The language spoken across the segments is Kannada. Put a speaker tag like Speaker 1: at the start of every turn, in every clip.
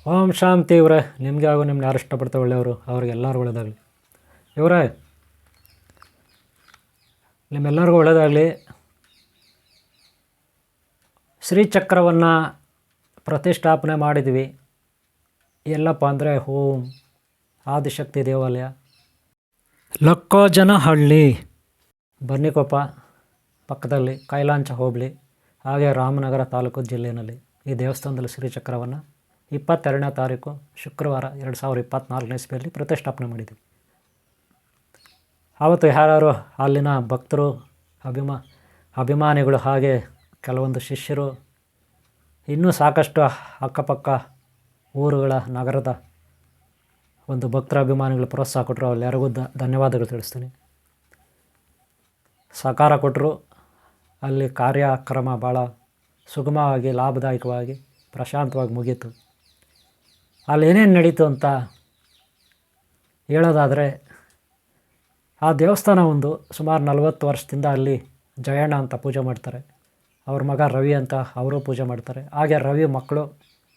Speaker 1: ಓಂ ಶಾಂತಿ ಇವರೇ, ನಿಮಗೆ ಹಾಗೂ ನಿಮ್ಗೆ ಯಾರು ಇಷ್ಟಪಡ್ತಾರೆ ಒಳ್ಳೆಯವರು ಅವ್ರಿಗೆಲ್ಲರೂ ಒಳ್ಳೆಯದಾಗಲಿ. ಇವರೇ, ನಿಮ್ಮೆಲ್ಲರಿಗೂ ಒಳ್ಳೆಯದಾಗಲಿ. ಶ್ರೀಚಕ್ರವನ್ನು ಪ್ರತಿಷ್ಠಾಪನೆ ಮಾಡಿದ್ವಿ. ಎಲ್ಲಪ್ಪ ಅಂದರೆ ಓಂ ಆದಿಶಕ್ತಿ ದೇವಾಲಯ, ಲಕ್ಕೋಜನಹಳ್ಳಿ, ಬನ್ನಿಕೊಪ್ಪ ಪಕ್ಕದಲ್ಲಿ, ಕೈಲಾಂಚ ಹೋಬಳಿ, ಹಾಗೆ ರಾಮನಗರ ತಾಲೂಕು ಜಿಲ್ಲೆಯಲ್ಲಿ ಈ ದೇವಸ್ಥಾನದಲ್ಲಿ ಶ್ರೀಚಕ್ರವನ್ನು 22ನೇ ತಾರೀಕು ಶುಕ್ರವಾರ 2024ನೇ ಇಸ್ವಿಯಲ್ಲಿ ಪ್ರತಿಷ್ಠಾಪನೆ ಮಾಡಿದ್ವಿ. ಆವತ್ತು ಯಾರು ಅಲ್ಲಿನ ಭಕ್ತರು, ಅಭಿಮಾನಿಗಳು, ಹಾಗೆ ಕೆಲವೊಂದು ಶಿಷ್ಯರು, ಇನ್ನೂ ಸಾಕಷ್ಟು ಅಕ್ಕಪಕ್ಕ ಊರುಗಳ ನಗರದ ಒಂದು ಭಕ್ತರ ಅಭಿಮಾನಿಗಳು ಪ್ರೋತ್ಸಾಹ ಕೊಟ್ಟರು. ಎಲ್ಲರಿಗೂ ಧನ್ಯವಾದಗಳು ತಿಳಿಸ್ತೀನಿ. ಸಹಕಾರ ಕೊಟ್ಟರು. ಅಲ್ಲಿ ಕಾರ್ಯಕ್ರಮ ಭಾಳ ಸುಗಮವಾಗಿ, ಲಾಭದಾಯಕವಾಗಿ, ಪ್ರಶಾಂತವಾಗಿ ಮುಗೀತು. ಅಲ್ಲಿ ಏನೇನು ನಡೀತು ಅಂತ ಹೇಳೋದಾದರೆ, ಆ ದೇವಸ್ಥಾನ ಒಂದು ಸುಮಾರು 40 ವರ್ಷದಿಂದ ಅಲ್ಲಿ ಜಯಣ್ಣ ಅಂತ ಪೂಜೆ ಮಾಡ್ತಾರೆ. ಅವ್ರ ಮಗ ರವಿ ಅಂತ ಅವರು ಪೂಜೆ ಮಾಡ್ತಾರೆ. ಹಾಗೆ ರವಿ ಮಕ್ಕಳು,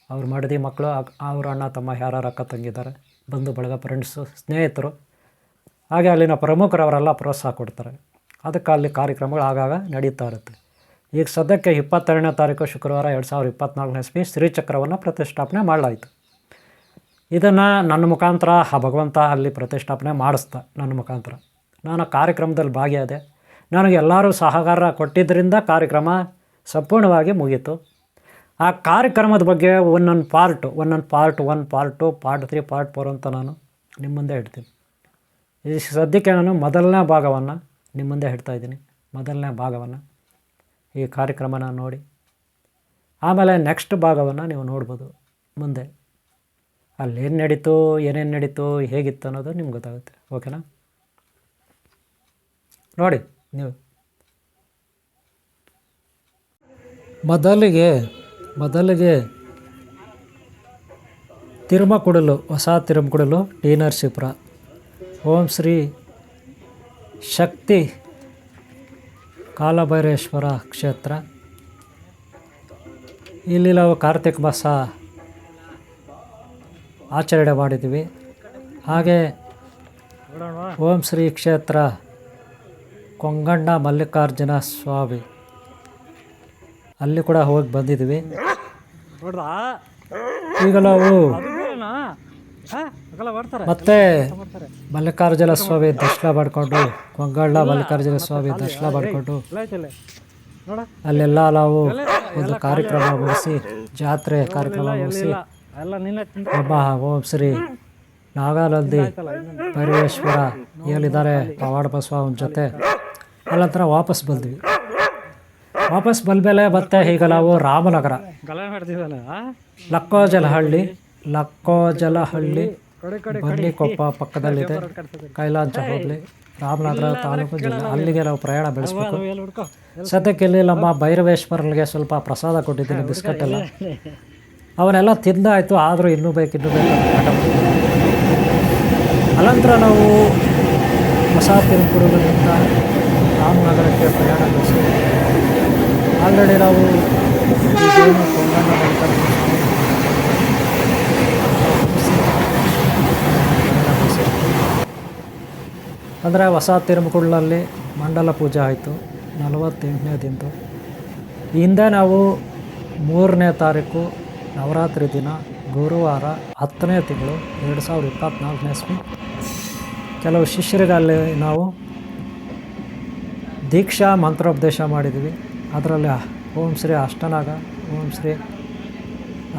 Speaker 1: ಅವ್ರ ಮಡದಿ ಮಕ್ಕಳು, ಅವ್ರ ಅಣ್ಣ ತಮ್ಮ ಯಾರು ಅಕ್ಕ ತಂಗಿದ್ದಾರೆ, ಬಂಧು ಬಳಗ, ಫ್ರೆಂಡ್ಸು, ಸ್ನೇಹಿತರು, ಹಾಗೆ ಅಲ್ಲಿನ ಪ್ರಮುಖರು ಅವರೆಲ್ಲ ಪ್ರೋತ್ಸಾಹ ಕೊಡ್ತಾರೆ. ಅದಕ್ಕೆ ಅಲ್ಲಿ ಕಾರ್ಯಕ್ರಮಗಳು ಆಗಾಗ ನಡೀತಾ ಇರುತ್ತೆ. ಈಗ ಸದ್ಯಕ್ಕೆ 22ನೇ ತಾರೀಕು ಶುಕ್ರವಾರ 2024ನೇ ಇಸ್ವಿ ಶ್ರೀಚಕ್ರವನ್ನು ಪ್ರತಿಷ್ಠಾಪನೆ ಮಾಡಲಾಯಿತು. ಇದನ್ನು ನನ್ನ ಮುಖಾಂತರ ಆ ಭಗವಂತ ಅಲ್ಲಿ ಪ್ರತಿಷ್ಠಾಪನೆ ಮಾಡಿಸ್ತಾ ನನ್ನ ಮುಖಾಂತರ ನಾನು ಕಾರ್ಯಕ್ರಮದಲ್ಲಿ ಭಾಗಿಯಾದೆ. ನನಗೆ ಎಲ್ಲರೂ ಸಹಕಾರ ಕೊಟ್ಟಿದ್ದರಿಂದ ಕಾರ್ಯಕ್ರಮ ಸಂಪೂರ್ಣವಾಗಿ ಮುಗೀತು. ಆ ಕಾರ್ಯಕ್ರಮದ ಬಗ್ಗೆ ಒಂದೊಂದು ಪಾರ್ಟ್ 1, ಪಾರ್ಟ್ 2, ಪಾರ್ಟ್ 3, ಪಾರ್ಟ್ 4 ಅಂತ ನಾನು ನಿಮ್ಮ ಮುಂದೆ ಇಡ್ತೀನಿ. ಈ ಸದ್ಯಕ್ಕೆ ನಾನು ಮೊದಲನೇ ಭಾಗವನ್ನು ನಿಮ್ಮ ಮುಂದೆ ಇಡ್ತಾಯಿದ್ದೀನಿ. ಮೊದಲನೇ ಭಾಗವನ್ನು ಈ ಕಾರ್ಯಕ್ರಮನ ನೋಡಿ, ಆಮೇಲೆ ನೆಕ್ಸ್ಟ್ ಭಾಗವನ್ನು ನೀವು ನೋಡ್ಬೋದು. ಮುಂದೆ ಅಲ್ಲೇನು ನಡೀತು, ಏನೇನು ನಡೀತು, ಹೇಗಿತ್ತು ಅನ್ನೋದು ನಿಮ್ಗೆ ಗೊತ್ತಾಗುತ್ತೆ. ಓಕೆನಾ? ನೋಡಿ ನೀವು. ಮೊದಲಿಗೆ ತಿರುಮಕೂಡಲು, ಹೊಸ ತಿರುಮಕೂಡಲು, ಟಿ ನರಸೀಪುರ, ಓಂ ಶ್ರೀ ಶಕ್ತಿ ಕಾಲಭೈರೇಶ್ವರ ಕ್ಷೇತ್ರ. ಇಲ್ಲಿ ನಾವು ಕಾರ್ತಿಕ ಮಾಸ ಆಚರಣೆ ಮಾಡಿದ್ವಿ. ಹಾಗೆ ಓಂ ಶ್ರೀ ಕ್ಷೇತ್ರ ಕೊಂಗಣ್ಣ ಮಲ್ಲಿಕಾರ್ಜುನ ಸ್ವಾಮಿ, ಅಲ್ಲಿ ಕೂಡ ಹೋಗಿ ಬಂದಿದ್ವಿ. ಈಗ ನಾವು ಮತ್ತೆ ಮಲ್ಲಿಕಾರ್ಜುನ ಸ್ವಾಮಿ ದರ್ಶನ ಮಾಡಿಕೊಂಡು, ಕೊಂಗಣ್ಣ ಮಲ್ಲಿಕಾರ್ಜುನ ಸ್ವಾಮಿ ದರ್ಶನ ಮಾಡಿಕೊಂಡು ಅಲ್ಲೆಲ್ಲ ನಾವು ಒಂದು ಕಾರ್ಯಕ್ರಮ ಮುಗಿಸಿ, ಜಾತ್ರೆ ಕಾರ್ಯಕ್ರಮ ಮುಗಿಸಿ, ನಮ್ಮ ಓಂ ಶ್ರೀ ನಾಗಾನಂದಿ ಭೈರವೇಶ್ವರ ಹೇಳಿದ್ದಾರೆ ಪವಾಡ ಬಸವನ ಜೊತೆ ಅಲ್ಲಂತರ ವಾಪಸ್ ಬಂದ್ವಿ. ವಾಪಸ್ ಬಂದಮೇಲೆ ಮತ್ತೆ ಈಗ ನಾವು ರಾಮನಗರ ಲಕ್ಕೋಜಲಹಳ್ಳಿ ಬನ್ನಿಕೊಪ್ಪ ಪಕ್ಕದಲ್ಲಿದೆ, ಕೈಲಾಂಚ ಹೋಬಳಿ, ರಾಮನಗರ ತಾಲೂಕು ಜಿಲ್ಲೆ, ಅಲ್ಲಿಗೆ ನಾವು ಪ್ರಯಾಣ ಬೆಳೆಸಬೇಕು. ಸದ್ಯಕ್ಕೆ ಇಲ್ಲಿ ನಮ್ಮ ಭೈರವೇಶ್ವರನಿಗೆ ಸ್ವಲ್ಪ ಪ್ರಸಾದ ಕೊಟ್ಟಿದ್ದೀನಿ, ಬಿಸ್ಕೆಟ್ ಎಲ್ಲ, ಅವನ್ನೆಲ್ಲ ತಿಂದಾಯಿತು. ಆದರೂ ಇನ್ನೂ ಬೇಕು ಅನಂತರ ನಾವು ಹೊಸ ತಿರುಮಕೂಡಲಿಂದ ರಾಮನಗರಕ್ಕೆ ಪ್ರಯಾಣ ಬೆಳೆಸಿದ್ವಿ. ಆಲ್ರೆಡಿ ನಾವು ಈಗೇನು ಕೊಂಗಣ್ಣ ಅಂದರೆ ಹೊಸ ತಿರುಮಕೂಡಲಲ್ಲಿ ಮಂಡಲ ಪೂಜೆ ಆಯಿತು 48ನೇ ದಿನದ್ದು. ಹಿಂದೆ ನಾವು 3ನೇ ತಾರೀಕು ನವರಾತ್ರಿ ದಿನ ಗುರುವಾರ 10ನೇ ತಿಂಗಳು 2024ನೇ ಇಸ್ವಿ ಕೆಲವು ಶಿಷ್ಯರಿಗಲ್ಲಿ ನಾವು ದೀಕ್ಷಾ ಮಂತ್ರೋಪದೇಶ ಮಾಡಿದ್ವಿ. ಅದರಲ್ಲಿ ಓಂ ಶ್ರೀ ಅಷ್ಟನಾಗ, ಓಂ ಶ್ರೀ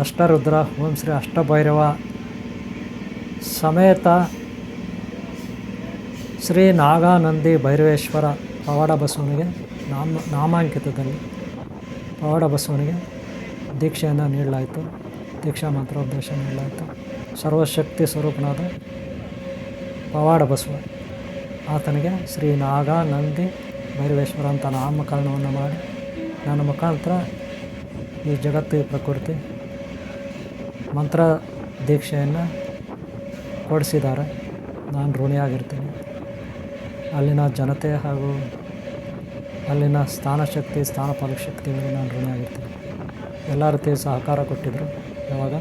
Speaker 1: ಅಷ್ಟರುದ್ರ, ಓಂ ಶ್ರೀ ಅಷ್ಟಭೈರವ ಸಮೇತ ಶ್ರೀ ನಾಗಾನಂದಿ ಭೈರವೇಶ್ವರ ಪವಾಡ ಬಸವನಿಗೆ ನಾಮಾಂಕಿತದಲ್ಲಿ ಪವಾಡ ಬಸವನಿಗೆ ದೀಕ್ಷೆಯನ್ನು ನೀಡಲಾಯಿತು. ದೀಕ್ಷಾ ಮಂತ್ರೋಪದೇಶ ನೀಡಲಾಯಿತು. ಸರ್ವಶಕ್ತಿ ಸ್ವರೂಪನಾದ ಪವಾಡ ಬಸವ ಆತನಿಗೆ ಶ್ರೀ ನಾಗಾನಂದಿ ಭೈರವೇಶ್ವರ ಅಂತ ನಾಮಕರಣವನ್ನು ಮಾಡಿ ನನ್ನ ಮುಖಾಂತರ ಈ ಜಗತ್ತು, ಈ ಪ್ರಕೃತಿ ಮಂತ್ರ ದೀಕ್ಷೆಯನ್ನು ಕೊಡಿಸಿದ್ದಾರೆ. ನಾನು ಋಣಿಯಾಗಿರ್ತೀನಿ. ಅಲ್ಲಿನ ಜನತೆ ಹಾಗೂ ಅಲ್ಲಿನ ಸ್ಥಾನಶಕ್ತಿ, ಸ್ಥಾನಪಾಲಕ ಶಕ್ತಿಗಳಿಗೆ ನಾನು ಋಣಿಯಾಗಿರ್ತೀನಿ. ಎಲ್ಲ ರೀತಿಯ ಸಹಕಾರ ಕೊಟ್ಟಿದ್ದರು. ಯಾವಾಗ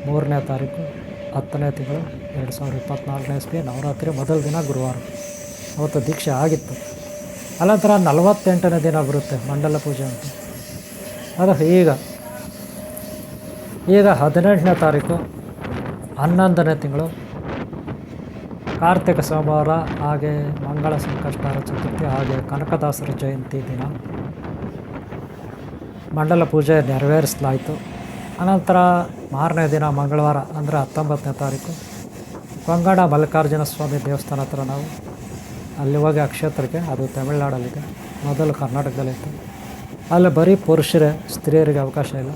Speaker 1: 3ನೇ ತಾರೀಕು 10ನೇ ತಿಂಗಳು 2024ನೇ ಇಸ್ವಿ, ನವರಾತ್ರಿ ಮೊದಲ ದಿನ ಗುರುವಾರ. ಅವತ್ತು ದೀಕ್ಷೆ ಆಗಿತ್ತು. ಅನಂತರ 48ನೇ ದಿನ ಬರುತ್ತೆ ಮಂಡಲ ಪೂಜೆ ಅಂತ. ಅದು ಈಗ 18ನೇ ತಾರೀಕು 11ನೇ ತಿಂಗಳು ಕಾರ್ತಿಕ ಸೋಮವಾರ, ಹಾಗೆ ಮಂಗಳ ಸಂಕಷ್ಟಹರ ಚತುರ್ಥಿ, ಹಾಗೆ ಕನಕದಾಸರ ಜಯಂತಿ ದಿನ ಮಂಡಲ ಪೂಜೆ ನೆರವೇರಿಸಲಾಯಿತು. ಅನಂತರ ಮಾರನೇ ದಿನ ಮಂಗಳವಾರ ಅಂದರೆ 19ನೇ ತಾರೀಕು ಕೊಂಗಣ ಮಲ್ಲಿಕಾರ್ಜುನ ಸ್ವಾಮಿ ದೇವಸ್ಥಾನ ಹತ್ರ ನಾವು ಅಲ್ಲಿ ಹೋಗಿ ಅಕ್ಷೇತ್ರಕ್ಕೆ, ಅದು ತಮಿಳ್ನಾಡಲ್ಲಿದೆ, ಮೊದಲು ಕರ್ನಾಟಕದಲ್ಲಿತ್ತು. ಅಲ್ಲಿ ಬರೀ ಪುರುಷರೇ, ಸ್ತ್ರೀಯರಿಗೆ ಅವಕಾಶ ಇಲ್ಲ.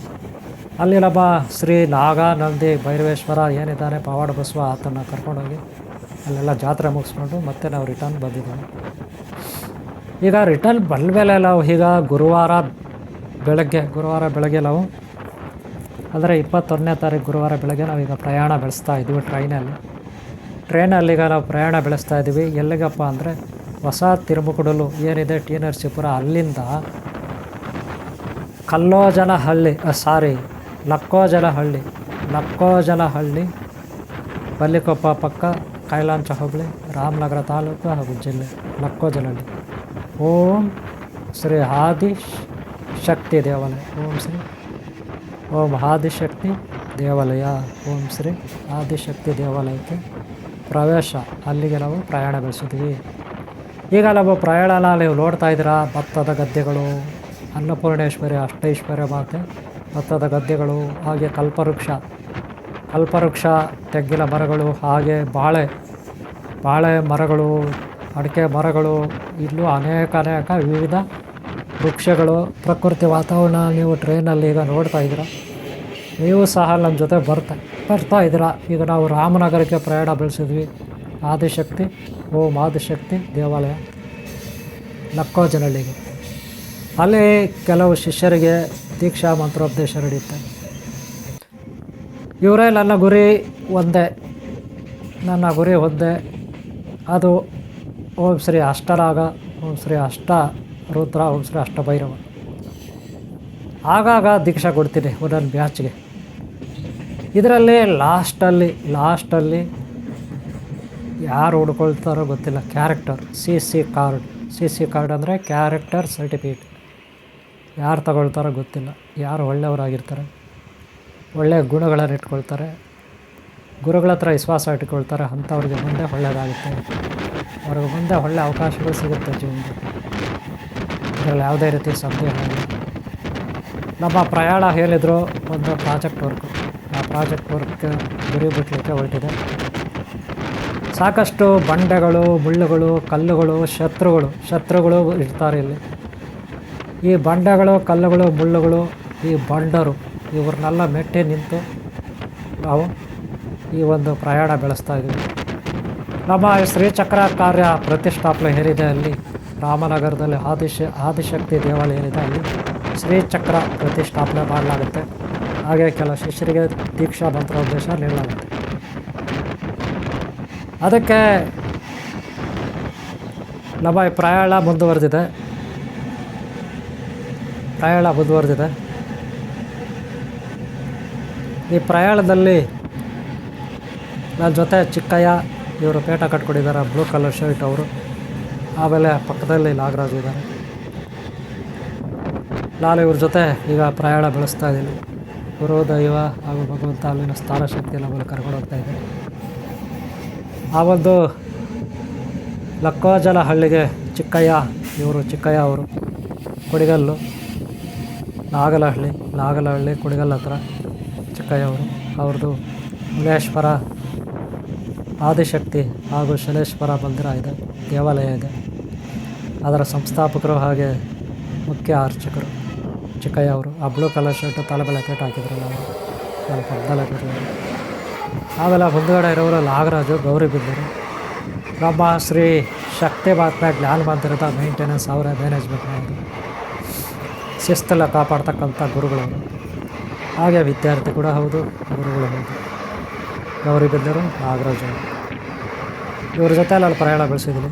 Speaker 1: ಅಲ್ಲಿ ನಮ್ಮ ಶ್ರೀ ನಾಗಾನಂದಿ ಭೈರವೇಶ್ವರ ಏನಿದ್ದಾನೆ ಪವಾಡ ಬಸವ, ಆತನ್ನು ಕರ್ಕೊಂಡೋಗಿ ಅಲ್ಲೆಲ್ಲ ಜಾತ್ರೆ ಮುಗಿಸ್ಕೊಂಡು ಮತ್ತೆ ನಾವು ರಿಟರ್ನ್ ಬಂದಿದ್ದೀವಿ. ಈಗ ರಿಟರ್ನ್ ಬಂದಮೇಲೆ ನಾವು ಈಗ ಗುರುವಾರ ಬೆಳಗ್ಗೆ ನಾವು ಅಂದರೆ 21ನೇ ತಾರೀಕು ಗುರುವಾರ ಬೆಳಗ್ಗೆ ನಾವೀಗ ಪ್ರಯಾಣ ಬೆಳೆಸ್ತಾ ಇದ್ದೀವಿ ಟ್ರೈನಲ್ಲೀಗ ನಾವು ಪ್ರಯಾಣ ಬೆಳೆಸ್ತಾ ಇದ್ದೀವಿ. ಎಲ್ಲಿಗಪ್ಪ ಅಂದರೆ ಹೊಸ ತಿರುಮುಕುಡಲು ಏನಿದೆ ಟಿ ನರಸೀಪುರ, ಅಲ್ಲಿಂದ ಲಕ್ಕೋಜನಹಳ್ಳಿ ಬಲ್ಲಿಕೊಪ್ಪ ಪಕ್ಕ ಕೈಲಾಂಚ ಹೋಬಳಿ, ರಾಮನಗರ ತಾಲೂಕು ಹಾಗೂ ಜಿಲ್ಲೆ ಲಕ್ಕೋಜನಹಳ್ಳಿ. ಓಂ ಶ್ರೀ ಆದಿಶಕ್ತಿ ದೇವಾಲಯ, ಓಂ ಆದಿಶಕ್ತಿ ದೇವಾಲಯ, ಓಂ ಶ್ರೀ ಆದಿಶಕ್ತಿ ದೇವಾಲಯಕ್ಕೆ ಪ್ರವೇಶ. ಅಲ್ಲಿಗೆ ನಾವು ಪ್ರಯಾಣ ಬೆಳೆಸಿದ್ವಿ. ಈಗ ನಾವು ಪ್ರಯಾಣನ ನೀವು ನೋಡ್ತಾ ಇದ್ದೀರಾ, ಭತ್ತದ ಗದ್ದೆಗಳು, ಅನ್ನಪೂರ್ಣೇಶ್ವರಿ ಅಷ್ಟೈಶ್ವರ್ಯ ಮಾತೆ ಭತ್ತದ ಗದ್ದೆಗಳು, ಹಾಗೆ ಕಲ್ಪವೃಕ್ಷ ತೆಂಗಿನ ಮರಗಳು, ಹಾಗೆ ಬಾಳೆ ಮರಗಳು, ಅಡಿಕೆ ಮರಗಳು, ಇಲ್ಲೂ ಅನೇಕ ವಿವಿಧ ವೃಕ್ಷಗಳು, ಪ್ರಕೃತಿ ವಾತಾವರಣ ನೀವು ಟ್ರೈನಲ್ಲಿ ಈಗ ನೋಡ್ತಾ ಇದ್ದೀರಾ. ನೀವು ಸಹ ನಮ್ಮ ಜೊತೆ ಬರ್ತಾ ಇದ್ದೀರಾ. ಈಗ ನಾವು ರಾಮನಗರಕ್ಕೆ ಪ್ರಯಾಣ ಬೆಳೆಸಿದ್ವಿ. ಓಂ ಆದಿಶಕ್ತಿ ದೇವಾಲಯ ಲಕ್ಕೋಜನಹಳ್ಳಿಗೆ. ಅಲ್ಲಿ ಕೆಲವು ಶಿಷ್ಯರಿಗೆ ದೀಕ್ಷಾ ಮಂತ್ರೋಪದೇಶ ನಡೆಯುತ್ತೆ. ಇವರೇ ನನ್ನ ಗುರಿ ಒಂದೇ, ಅದು ಓಂ ಶ್ರೀ ಅಷ್ಟನಾಗ, ಓಂ ಶ್ರೀ ಅಷ್ಟ ರುದ್ರ, ಓಂ ಶ್ರೀ ಅಷ್ಟಭೈರವ. ಆಗಾಗ ದೀಕ್ಷಾ ಕೊಡ್ತೀನಿ ಒಂದೊಂದು ಬ್ಯಾಚ್ಗೆ. ಇದರಲ್ಲಿ ಲಾಸ್ಟಲ್ಲಿ ಯಾರು ಹುಡ್ಕೊಳ್ತಾರೋ ಗೊತ್ತಿಲ್ಲ, ಕ್ಯಾರೆಕ್ಟರ್ ಸಿ ಸಿ ಕಾರ್ಡ್ ಅಂದರೆ ಕ್ಯಾರೆಕ್ಟರ್ ಸರ್ಟಿಫಿಕೇಟ್ ಯಾರು ತಗೊಳ್ತಾರೋ ಗೊತ್ತಿಲ್ಲ. ಯಾರು ಒಳ್ಳೆಯವರಾಗಿರ್ತಾರೆ, ಒಳ್ಳೆಯ ಗುಣಗಳನ್ನು ಇಟ್ಕೊಳ್ತಾರೆ, ಗುರುಗಳ ಹತ್ರ ವಿಶ್ವಾಸ ಇಟ್ಕೊಳ್ತಾರೆ, ಅಂಥವ್ರಿಗೆ ಮುಂದೆ ಒಳ್ಳೆಯದಾಗುತ್ತೆ. ಅವ್ರಿಗೆ ಮುಂದೆ ಒಳ್ಳೆಯ ಅವಕಾಶಗಳು ಸಿಗುತ್ತೆ ಜೀವನದಲ್ಲಿ. ಇದರಲ್ಲಿ ಯಾವುದೇ ರೀತಿ ಸಂದೇಹ ಇಲ್ಲ. ನಮ್ಮ ಪ್ರಯಾಣ ಹೇಳಿದ್ರು ಒಂದು ಪ್ರಾಜೆಕ್ಟ್ ವರ್ಕ್, ಆ ಪ್ರಾಜೆಕ್ಟ್ ವರ್ಕ್ ಗುರಿ ಬಿಡಲಿಕ್ಕೆ ಹೊರಟಿದೆ. ಸಾಕಷ್ಟು ಬಂಡೆಗಳು, ಮುಳ್ಳುಗಳು, ಕಲ್ಲುಗಳು, ಶತ್ರುಗಳು ಇರ್ತಾರೆ ಇಲ್ಲಿ. ಈ ಬಂಡೆಗಳು, ಕಲ್ಲುಗಳು, ಮುಳ್ಳುಗಳು, ಈ ಬಂಡರು, ಇವ್ರನ್ನೆಲ್ಲ ಮೆಟ್ಟಿ ನಿಂತು ನಾವು ಈ ಒಂದು ಪ್ರಯಾಣ ಬೆಳೆಸ್ತಾ ಇದ್ದೀವಿ. ನಮ್ಮ ಶ್ರೀಚಕ್ರ ಕಾರ್ಯ ಪ್ರತಿಷ್ಠಾಪನೆ ಏನಿದೆ ಅಲ್ಲಿ ರಾಮನಗರದಲ್ಲಿ ಆದಿಶಕ್ತಿ ದೇವಾಲಯ ಏನಿದೆ ಅಲ್ಲಿ ಶ್ರೀಚಕ್ರ ಪ್ರತಿಷ್ಠಾಪನೆ ಮಾಡಲಾಗುತ್ತೆ. ಹಾಗೆ ಕೆಲ ಶಿಷ್ಯರಿಗೆ ದೀಕ್ಷಾ ಮಂತ್ರೋಪದೇಶ ನೀಡಲಾಗುತ್ತೆ. ಅದಕ್ಕೆ ನಮ್ಮ ಈ ಪ್ರಯಾಣ ಮುಂದುವರೆದಿದೆ. ಈ ಪ್ರಯಾಣದಲ್ಲಿ ನನ್ನ ಜೊತೆ ಚಿಕ್ಕಯ್ಯ, ಇವರು ಪೇಟ ಕಟ್ಕೊಂಡಿದ್ದಾರೆ, ಬ್ಲೂ ಕಲರ್ ಶರ್ಟ್ ಅವರು. ಆಮೇಲೆ ಪಕ್ಕದಲ್ಲಿ ನಾಗರಾಜ್ ಇದ್ದಾರೆ. ನಾನು ಇವ್ರ ಜೊತೆ ಈಗ ಪ್ರಯಾಣ ಬೆಳೆಸ್ತಾ ಇದ್ದೀನಿ. ಗುರು ದೈವ ಹಾಗೂ ಭಗವಂತ ಅಲ್ಲಿನ ಸ್ಥಾನ ಶಕ್ತಿ ನಮ್ಮನ್ನು ಕರ್ಕೊಂಡು ಹೋಗ್ತಾ ಇದ್ದಾರೆ. ಆ ಒಂದು ಲಕ್ಕೋಜನಹಳ್ಳಿಗೆ ಚಿಕ್ಕಯ್ಯ ಅವರು ಕುಡಿಗಲ್ಲು, ನಾಗಲಹಳ್ಳಿ ಕುಡಿಗಲ್ ಹತ್ರ ಚಿಕ್ಕಯ್ಯ ಅವ್ರದ್ದು ಮುನೇಶ್ವರ ಆದಿಶಕ್ತಿ ಹಾಗೂ ಶನೇಶ್ವರ ಮಂದಿರ ಇದೆ, ದೇವಾಲಯ ಇದೆ. ಅದರ ಸಂಸ್ಥಾಪಕರು ಹಾಗೆ ಮುಖ್ಯ ಅರ್ಚಕರು ಚಿಕ್ಕಯ್ಯ ಅವರು. ಆ ಬ್ಲೂ ಕಲರ್ ಶರ್ಟು ತಲೆಬೆಲೆ ಪೇಟ ಹಾಕಿದ್ರಲ್ಲ ಅವರು, ನಾನು ಪಕ್ಕದಲ್ಲೇ ಕೂತಿದ್ದಾರೆ. ಆಮೇಲೆ ಮುಂದುಗಡೆ ಇರೋರು ನಾಗರಾಜು, ಗೌರಿಬಿದನೂರು. ನಮ್ಮ ಶ್ರೀ ಶಕ್ತಿ ಮಹಾತ್ಮ ಜ್ಞಾನ ಮಂದಿರದ ಮೇಂಟೆನೆನ್ಸ್ ಅವರೇ, ಮ್ಯಾನೇಜ್ಮೆಂಟ್ ಮಾಡೋದು, ಶಿಸ್ತಲ್ಲ ಕಾಪಾಡ್ತಕ್ಕಂಥ ಗುರುಗಳವರು. ಹಾಗೆ ವಿದ್ಯಾರ್ಥಿ ಕೂಡ ಹೌದು, ಗುರುಗಳು ಹೌದು. ಗೌರಿಬಿದನೂರು ನಾಗರಾಜು ಅವರು, ಇವ್ರ ಜೊತೆ ನಾನು ಪ್ರಯಾಣ ಬೆಳೆಸಿದ್ದೀನಿ.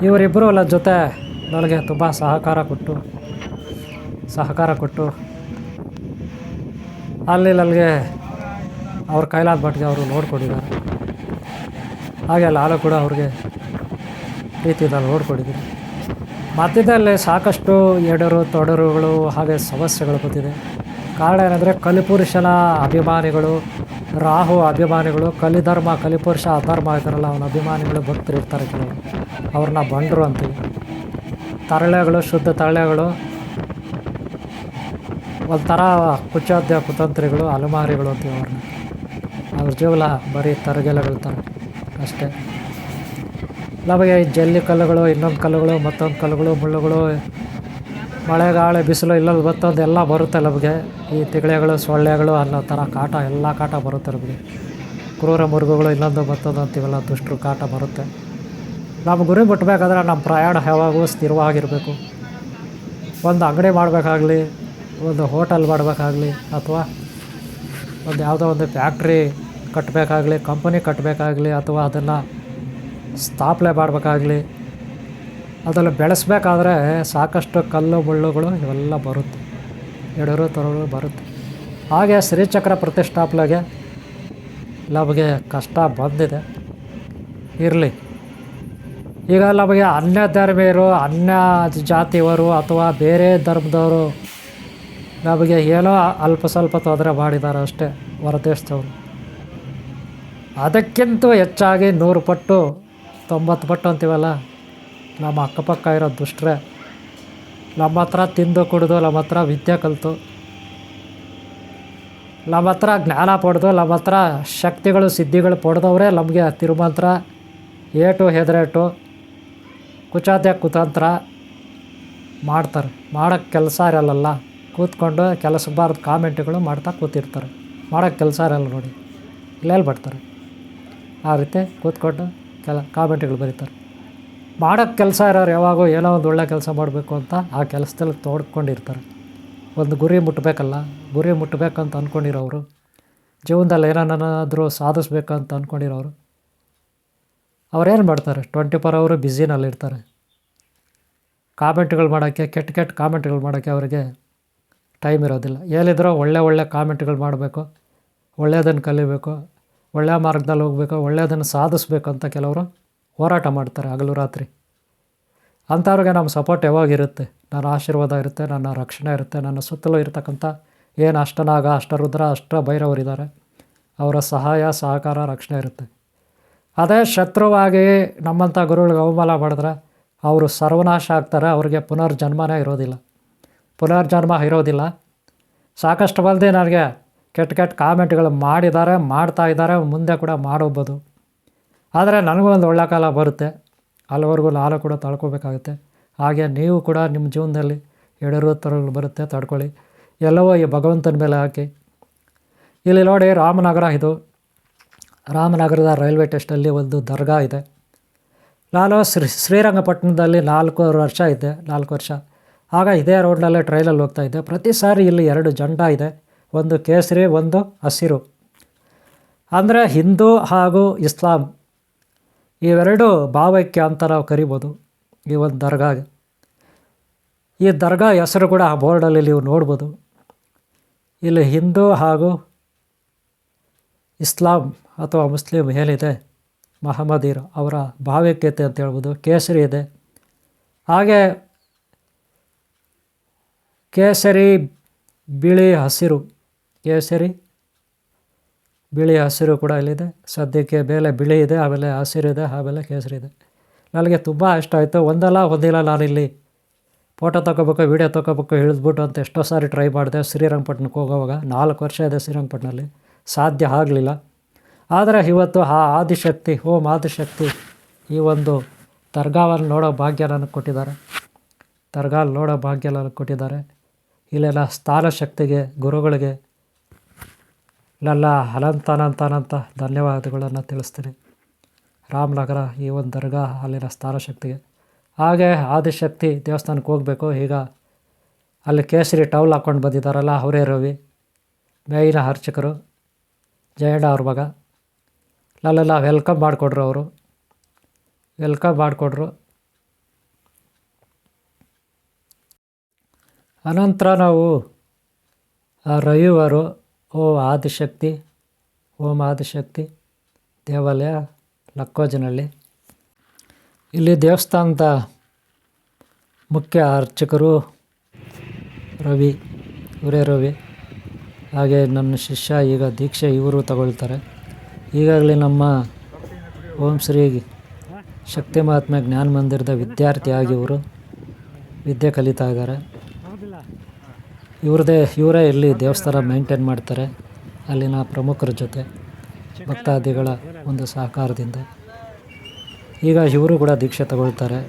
Speaker 1: ಇವರಿಬ್ಬರು ನನ್ನ ಜೊತೆ ನನಗೆ ತುಂಬ ಸಹಕಾರ ಕೊಟ್ಟು ಅಲ್ಲಿ ನನಗೆ ಅವ್ರ ಕೈಲಾದ ಮಟ್ಟಿಗೆ ಅವರು ನೋಡ್ಕೊಂಡಿದ್ದಾರೆ. ಹಾಗೆ ಲಾಲು ಕೂಡ ಅವ್ರಿಗೆ ರೀತಿಯಿಂದ ನೋಡ್ಕೊಂಡಿದ್ದೀನಿ. ಮಧ್ಯದಲ್ಲಿ ಸಾಕಷ್ಟು ಎಡರು ತೊಡರುಗಳು ಹಾಗೆ ಸಮಸ್ಯೆಗಳು ಬಂದಿದೆ. ಕಾರಣ ಏನಂದರೆ ಕಲಿಪುರುಷನ ಅಭಿಮಾನಿಗಳು, ರಾಹು ಅಭಿಮಾನಿಗಳು, ಕಲಿಧರ್ಮ ಕಲಿಪುರುಷ ಅಧರ್ಮ ಇದ್ದಾರಲ್ಲ ಅವನ ಅಭಿಮಾನಿಗಳು ಭಕ್ತರು ಇರ್ತಾರೆ ಕೆಲವರು, ಅವ್ರನ್ನ ಬಂಡರು ಅಂತೀವಿ. ತರಳೆಗಳು, ಶುದ್ಧ ತರಳೆಗಳು, ಒಂಥರ ಕುಚೋದ್ಯ ಕುತಂತ್ರಿಗಳು, ಅಲಮಾರಿಗಳು ಅಂತೀವಿ ಅವ್ರನ್ನ. ಅವ್ರ ಜೀವನ ಬರೀ ತರಗೆಲೆಗಳು ಥರ ಅಷ್ಟೇ. ನಮಗೆ ಈ ಜಲ್ಲಿ ಕಲ್ಲುಗಳು, ಇನ್ನೊಂದು ಕಲ್ಲುಗಳು, ಮತ್ತೊಂದು ಕಲ್ಲುಗಳು, ಮುಳ್ಳುಗಳು, ಮಳೆ ಗಾಳಿ ಬಿಸಿಲು ಇಲ್ಲಲ್ಲಿ ಮತ್ತೊಂದು ಎಲ್ಲ ಬರುತ್ತೆ ನಮಗೆ. ಈ ತಿಗಳೆಗಳು, ಸೊಳ್ಳೆಗಳು ಅನ್ನೋ ಥರ ಕಾಟ, ಎಲ್ಲ ಕಾಟ ಬರುತ್ತೆ ನಮಗೆ. ಕ್ರೂರ ಮೃಗಗಳು, ಇನ್ನೊಂದು ಮತ್ತೊಂದು ಅಂತೀವಲ್ಲ, ದುಷ್ಟರು ಕಾಟ ಬರುತ್ತೆ. ನಮ್ಮ ಗುರಿ ಮುಟ್ಟಬೇಕಾದ್ರೆ ನಮ್ಮ ಪ್ರಯಾಣ ಯಾವಾಗೂ ಸ್ಥಿರವಾಗಿರಬೇಕು. ಒಂದು ಅಂಗಡಿ ಮಾಡಬೇಕಾಗಲಿ, ಒಂದು ಹೋಟೆಲ್ ಮಾಡಬೇಕಾಗಲಿ, ಅಥವಾ ಒಂದು ಯಾವುದೋ ಒಂದು ಫ್ಯಾಕ್ಟ್ರಿ ಕಟ್ಟಬೇಕಾಗಲಿ, ಕಂಪನಿ ಕಟ್ಟಬೇಕಾಗಲಿ, ಅಥವಾ ಅದನ್ನು ಸ್ಥಾಪನೆ ಮಾಡಬೇಕಾಗಲಿ, ಅದನ್ನು ಬೆಳೆಸಬೇಕಾದ್ರೆ ಸಾಕಷ್ಟು ಕಲ್ಲು ಮುಳ್ಳುಗಳು ಇವೆಲ್ಲ ಬರುತ್ತೆ, ಎಡರು ತೊಡರು ಬರುತ್ತೆ. ಹಾಗೆ ಶ್ರೀಚಕ್ರ ಪ್ರತಿಷ್ಠಾಪನೆಗೆ ನಮಗೆ ಕಷ್ಟ ಬಂದಿದೆ, ಇರಲಿ. ಈಗ ನಮಗೆ ಅನ್ಯ ಧರ್ಮೀಯರು, ಅನ್ಯ ಜಾತಿಯವರು ಅಥವಾ ಬೇರೆ ಧರ್ಮದವರು ನಮಗೆ ಏನೋ ಅಲ್ಪ ಸ್ವಲ್ಪ ತೊಂದರೆ ಮಾಡಿದ್ದಾರೆ ಅಷ್ಟೇ, ಹೊರದೇಶದವರು. ಅದಕ್ಕಿಂತ ಹೆಚ್ಚಾಗಿ 100 ಪಟ್ಟು 90 ಪಟ್ಟು ಅಂತೀವಲ್ಲ, ನಮ್ಮ ಅಕ್ಕಪಕ್ಕ ಇರೋ ದುಷ್ಟರೇ ನಮ್ಮ ಹತ್ರ ತಿಂದು ಕುಡಿದು, ನಮ್ಮ ಹತ್ರ ವಿದ್ಯೆ ಕಲಿತು, ನಮ್ಮ ಹತ್ರ ಜ್ಞಾನ ಪಡೆದು, ನಮ್ಮ ಹತ್ರ ಶಕ್ತಿಗಳು ಸಿದ್ಧಿಗಳು ಪಡೆದವರೇ ನಮಗೆ ತಿರುಮಂತ್ರ, ಏಟು ಹೆದರೇಟು, ಕುಚಾದ್ಯ ಕುತಂತ್ರ ಮಾಡ್ತಾರೆ. ಮಾಡೋಕ್ಕೆ ಕೆಲಸ ಇರಲ್ಲ, ಕೂತ್ಕೊಂಡು ಕೆಲಸಬಾರ್ದು ಕಾಮೆಂಟ್ಗಳು ಮಾಡ್ತಾ ಕೂತಿರ್ತಾರೆ. ಮಾಡೋಕ್ಕೆ ಕೆಲಸ ಇರಲ್ಲ ನೋಡಿ, ಇಲ್ಲೆಲ್ಲಿ ಬರ್ತಾರೆ. ಆ ರೀತಿ ಕೂತ್ಕೊಂಡು ಕಾಮೆಂಟ್ಗಳು ಬರೀತಾರೆ. ಮಾಡೋಕ್ಕೆ ಕೆಲಸ ಇರೋರು ಯಾವಾಗೂ ಏನೋ ಒಂದು ಒಳ್ಳೆ ಕೆಲಸ ಮಾಡಬೇಕು ಅಂತ ಆ ಕೆಲಸದಲ್ಲಿ ತೋಡ್ಕೊಂಡಿರ್ತಾರೆ. ಒಂದು ಗುರಿ ಮುಟ್ಟಬೇಕಲ್ಲ, ಗುರಿ ಮುಟ್ಟಬೇಕಂತ ಅಂದ್ಕೊಂಡಿರೋರು, ಜೀವನದಲ್ಲಿ ಏನಾದರೂ ಸಾಧಿಸ್ಬೇಕಂತ ಅಂದ್ಕೊಂಡಿರೋರು ಅವ್ರೇನು ಮಾಡ್ತಾರೆ, 24 ಅವರು ಬ್ಯುಸಿನಲ್ಲಿರ್ತಾರೆ. ಕಾಮೆಂಟ್ಗಳು ಮಾಡೋಕ್ಕೆ, ಕೆಟ್ಟ ಕೆಟ್ಟ ಕಾಮೆಂಟ್ಗಳು ಮಾಡೋಕ್ಕೆ ಅವರಿಗೆ ಟೈಮ್ ಇರೋದಿಲ್ಲ. ಏನಿದ್ರೂ ಒಳ್ಳೆ ಕಾಮೆಂಟ್ಗಳು ಮಾಡಬೇಕು, ಒಳ್ಳೆಯದನ್ನು ಕಲಿಬೇಕು, ಒಳ್ಳೆಯ ಮಾರ್ಗದಲ್ಲಿ ಹೋಗಬೇಕು, ಒಳ್ಳೆಯದನ್ನು ಸಾಧಿಸ್ಬೇಕು ಅಂತ ಕೆಲವರು ಹೋರಾಟ ಮಾಡ್ತಾರೆ ಹಗಲು ರಾತ್ರಿ. ಅಂಥವ್ರಿಗೆ ನಮ್ಮ ಸಪೋರ್ಟ್ ಯಾವಾಗಿರುತ್ತೆ, ನನ್ನ ಆಶೀರ್ವಾದ ಇರುತ್ತೆ, ನನ್ನ ರಕ್ಷಣೆ ಇರುತ್ತೆ. ನನ್ನ ಸುತ್ತಲೂ ಇರತಕ್ಕಂಥ ಏನು ಅಷ್ಟನಾಗ, ಅಷ್ಟರುದ್ರ, ಭೈರವರಿದ್ದಾರೆ, ಅವರ ಸಹಾಯ ಸಹಕಾರ ರಕ್ಷಣೆ ಇರುತ್ತೆ. ಅದೇ ಶತ್ರುವಾಗಿ ನಮ್ಮಂಥ ಗುರುಗಳಿಗೆ ಅವಮಾನ ಮಾಡಿದ್ರೆ ಅವರು ಸರ್ವನಾಶ ಆಗ್ತಾರೆ. ಅವ್ರಿಗೆ ಪುನರ್ಜನ್ಮನೇ ಇರೋದಿಲ್ಲ. ಸಾಕಷ್ಟು ಮಂದಿ ನನಗೆ ಕೆಟ್ಟ ಕಾಮೆಂಟ್ಗಳು ಮಾಡಿದ್ದಾರೆ, ಮಾಡ್ತಾ ಇದ್ದಾರೆ, ಮುಂದೆ ಕೂಡ ಮಾಡೋಬೋದು. ಆದರೆ ನನಗೂ ಒಂದು ಒಳ್ಳೆ ಕಾಲ ಬರುತ್ತೆ, ಅಲ್ಲಿವರೆಗೂ ನಾನು ಕೂಡ ತಡ್ಕೋಬೇಕಾಗುತ್ತೆ. ಹಾಗೆ ನೀವು ಕೂಡ ನಿಮ್ಮ ಜೀವನದಲ್ಲಿ ಎಡರು ತೊಡರು ಬರುತ್ತೆ, ತಡ್ಕೊಳ್ಳಿ. ಎಲ್ಲವೂ ಈ ಭಗವಂತನ ಮೇಲೆ ಹಾಕಿ. ಇಲ್ಲಿ ನೋಡಿ, ರಾಮನಗರ, ಇದು ರಾಮನಗರದ ರೈಲ್ವೆ ಸ್ಟೇಷನಲ್ಲಿ ಒಂದು ದರ್ಗಾ ಇದೆ. ನಾನು ಶ್ರೀರಂಗಪಟ್ಟಣದಲ್ಲಿ 4 ವರ್ಷ ಇದ್ದೆ, 4 ವರ್ಷ. ಆಗ ಇದೇ ರೋಡ್ನಲ್ಲೇ ಟ್ರೈನಲ್ಲಿ ಹೋಗ್ತಾಯಿದ್ದೆ. ಪ್ರತಿ ಸಾರಿ ಇಲ್ಲಿ 2 ಜೆಂಡಾ ಇದೆ, ಒಂದು ಕೇಸರಿ, ಒಂದು ಹಸಿರು. ಅಂದರೆ ಹಿಂದೂ ಹಾಗೂ ಇಸ್ಲಾಂ ಇವೆರಡು ಭಾವೈಕ್ಯ ಅಂತ ನಾವು ಕರಿಬೋದು ಈ ಒಂದು ದರ್ಗಾಗೆ. ಈ ದರ್ಗಾ ಹೆಸರು ಕೂಡ ಆ ಬೋರ್ಡಲ್ಲಿ ನೀವು ನೋಡ್ಬೋದು. ಇಲ್ಲಿ ಹಿಂದೂ ಹಾಗೂ ಇಸ್ಲಾಂ ಅಥವಾ ಮುಸ್ಲಿಂ ಏನಿದೆ, ಮಹಮ್ಮದೀರು ಅವರ ಭಾವೈಕ್ಯತೆ ಅಂತ ಹೇಳ್ಬೋದು. ಕೇಸರಿ ಇದೆ, ಹಾಗೆ ಕೇಸರಿ, ಬಿಳಿ, ಹಸಿರು, ಕೇಸರಿ, ಬಿಳಿ, ಹಸಿರು ಕೂಡ ಇಲ್ಲಿದೆ. ಸದ್ಯಕ್ಕೆ ಮೇಲೆ ಬಿಳಿ ಇದೆ, ಆಮೇಲೆ ಹಸಿರು ಇದೆ, ಆಮೇಲೆ ಕೇಸರಿ ಇದೆ. ನನಗೆ ತುಂಬ ಇಷ್ಟ ಆಯಿತು. ಒಂದಿಲ್ಲ ನಾನಿಲ್ಲಿ ಫೋಟೋ ತೊಗೋಬೇಕು, ವೀಡಿಯೋ ತೊಗೋಬೇಕು ಹಿಡಿದ್ಬಿಟ್ಟು ಅಂತ ಎಷ್ಟೋ ಸಾರಿ ಟ್ರೈ ಮಾಡಿದೆ. ಶ್ರೀರಂಗಪಟ್ಟಣಕ್ಕೆ ಹೋಗೋವಾಗ 4 ವರ್ಷ ಇದೆ ಶ್ರೀರಂಗಪಟ್ಟಣದಲ್ಲಿ, ಸಾಧ್ಯ ಆಗಲಿಲ್ಲ. ಆದರೆ ಇವತ್ತು ಆ ಆದಿಶಕ್ತಿ, ಓಂ ಆದಿಶಕ್ತಿ ಈ ಒಂದು ದರ್ಗಾವನ್ನು ನೋಡೋ ಭಾಗ್ಯ ನನಗೆ ಕೊಟ್ಟಿದ್ದಾರೆ. ಇಲ್ಲೆಲ್ಲ ಸ್ಥಾನ ಶಕ್ತಿಗೆ, ಗುರುಗಳಿಗೆ ನನ್ನ ಅನಂತ ಧನ್ಯವಾದಗಳನ್ನು ತಿಳಿಸ್ತೀನಿ. ರಾಮನಗರ ಈ ಒಂದು ದರ್ಗಾ, ಅಲ್ಲಿನ ಸ್ಥಾನ ಶಕ್ತಿಗೆ. ಹಾಗೆ ಆದಿಶಕ್ತಿ ದೇವಸ್ಥಾನಕ್ಕೆ ಹೋಗಬೇಕು. ಈಗ ಅಲ್ಲಿ ಕೇಸರಿ ಟವಲ್ ಹಾಕ್ಕೊಂಡು ಬಂದಿದ್ದಾರಲ್ಲ, ಅವರೇ ರವಿ, ಮೇಯ್ನ ಅರ್ಚಕರು, ಜಯಣ್ಣ ಅವ್ರ ಮಗ. ನಲ್ಲೆಲ್ಲ ವೆಲ್ಕಮ್ ಮಾಡಿಕೊಡ್ರು. ಅನಂತರ ನಾವು ರವಿವಾರು, ಓ ಆದಿಶಕ್ತಿ, ಓಂ ಆದಿಶಕ್ತಿ ದೇವಾಲಯ, ಲಕ್ಕೋಜಿನಹಳ್ಳಿ. ಇಲ್ಲಿ ದೇವಸ್ಥಾನದ ಮುಖ್ಯ ಅರ್ಚಕರು ರವಿ, ಇವರೇ ರವಿ. ಹಾಗೆ ನನ್ನ ಶಿಷ್ಯ ಈಗ ದೀಕ್ಷೆ ಇವರು ತಗೊಳ್ತಾರೆ. ಈಗಾಗಲೇ ನಮ್ಮ ಓಂ ಶ್ರೀ ಶಕ್ತಿ ಮಹಾತ್ಮೆ ಜ್ಞಾನ ಮಂದಿರದ ವಿದ್ಯಾರ್ಥಿಯಾಗಿ ಇವರು ವಿದ್ಯೆ ಕಲಿತಾ ಇದ್ದಾರೆ. ಇವರೇ ಇಲ್ಲಿ ದೇವಸ್ಥಾನ ಮೇಂಟೈನ್ ಮಾಡ್ತಾರೆ, ಅಲ್ಲಿನ ಪ್ರಮುಖರ ಜೊತೆ ಭಕ್ತಾದಿಗಳ ಒಂದು ಸಹಕಾರದಿಂದ. ಈಗ ಇವರು ಕೂಡ ದೀಕ್ಷೆ ತಗೊಳ್ತಾರೆ.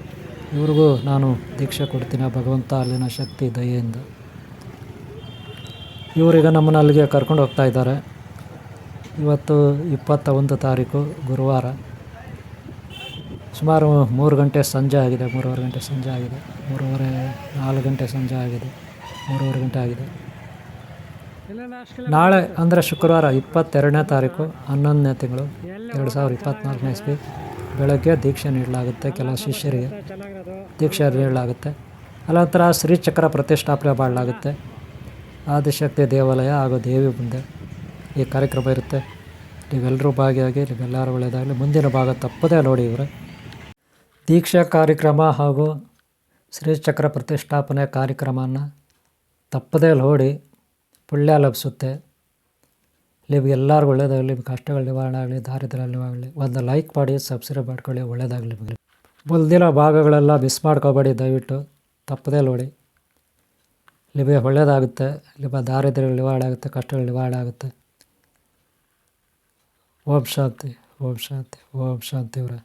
Speaker 1: ಇವ್ರಿಗೂ ನಾನು ದೀಕ್ಷೆ ಕೊಡ್ತೀನಿ ಭಗವಂತ ಅಲ್ಲಿನ ಶಕ್ತಿ ದಯೆಯಿಂದ. ಇವರೀಗ ನಮ್ಮನ್ನು ಅಲ್ಲಿಗೆ ಕರ್ಕೊಂಡು ಹೋಗ್ತಾ ಇದ್ದಾರೆ. ಇವತ್ತು 21 ತಾರೀಕು ಗುರುವಾರ. ಸುಮಾರು 3 ಗಂಟೆ ಸಂಜೆ ಆಗಿದೆ, 3:30 ಗಂಟೆ ಸಂಜೆ ಆಗಿದೆ, 4 ಗಂಟೆ ಸಂಜೆ ಆಗಿದೆ, 3:30 ಗಂಟೆ ಆಗಿದೆ. ನಾಳೆ ಅಂದರೆ ಶುಕ್ರವಾರ 22ನೇ ತಾರೀಕು 11ನೇ ತಿಂಗಳು 2024ನೇ ಇಸ್ವಿ ಬೆಳಗ್ಗೆ ದೀಕ್ಷೆ ನೀಡಲಾಗುತ್ತೆ. ಕೆಲವು ಶಿಷ್ಯರಿಗೆ ದೀಕ್ಷೆ ನೀಡಲಾಗುತ್ತೆ. ಅನಂತರ ಶ್ರೀಚಕ್ರ ಪ್ರತಿಷ್ಠಾಪನೆ ಮಾಡಲಾಗುತ್ತೆ. ಆದಿಶಕ್ತಿ ದೇವಾಲಯ ಹಾಗೂ ದೇವಿ ಮುಂದೆ ಈ ಕಾರ್ಯಕ್ರಮ ಇರುತ್ತೆ. ನೀವೆಲ್ಲರೂ ಭಾಗಿಯಾಗಿ, ನೀವೆಲ್ಲರೂ ಒಳ್ಳೆಯದಾಗಲಿ. ಮುಂದಿನ ಭಾಗ ತಪ್ಪದೇ ನೋಡಿ. ಇವರೇ ದೀಕ್ಷಾ ಕಾರ್ಯಕ್ರಮ ಹಾಗೂ ಶ್ರೀಚಕ್ರ ಪ್ರತಿಷ್ಠಾಪನೆ ಕಾರ್ಯಕ್ರಮನ ತಪ್ಪದೇ ನೋಡಿ, ಪುಣ್ಯ ಲಭಿಸುತ್ತೆ. ನಿಮಗೆಲ್ಲರಿಗೂ ಒಳ್ಳೆಯದಾಗಲಿ, ನಿಮ್ಮ ಕಷ್ಟಗಳು ನಿವಾರಣೆ ಆಗಲಿ, ದಾರಿದ್ರ್ಯ ನಿವಾರಣೆ. ಒಂದು ಲೈಕ್ ಮಾಡಿ, ಸಬ್ಸ್ಕ್ರೈಬ್ ಮಾಡ್ಕೊಳ್ಳಿ. ಒಳ್ಳೆಯದಾಗಲಿ ನಿಮಗೆ. ಮುಂದಿನ ಭಾಗಗಳೆಲ್ಲ ಮಿಸ್ ಮಾಡ್ಕೋಬೇಡಿ, ದಯವಿಟ್ಟು ತಪ್ಪದೇ ನೋಡಿ. ನಿಮಗೆ ಒಳ್ಳೆಯದಾಗುತ್ತೆ, ನಿಮ್ಮ ದಾರಿದ್ರ್ಯ ನಿವಾರಣೆ ಆಗುತ್ತೆ, ಕಷ್ಟಗಳು ನಿವಾರಣೆ ಆಗುತ್ತೆ. ಓಂ ಶಾಂತಿ, ಓಂ ಶಾಂತಿ, ಓಂ ಶಾಂತಿ ಇವರೇ.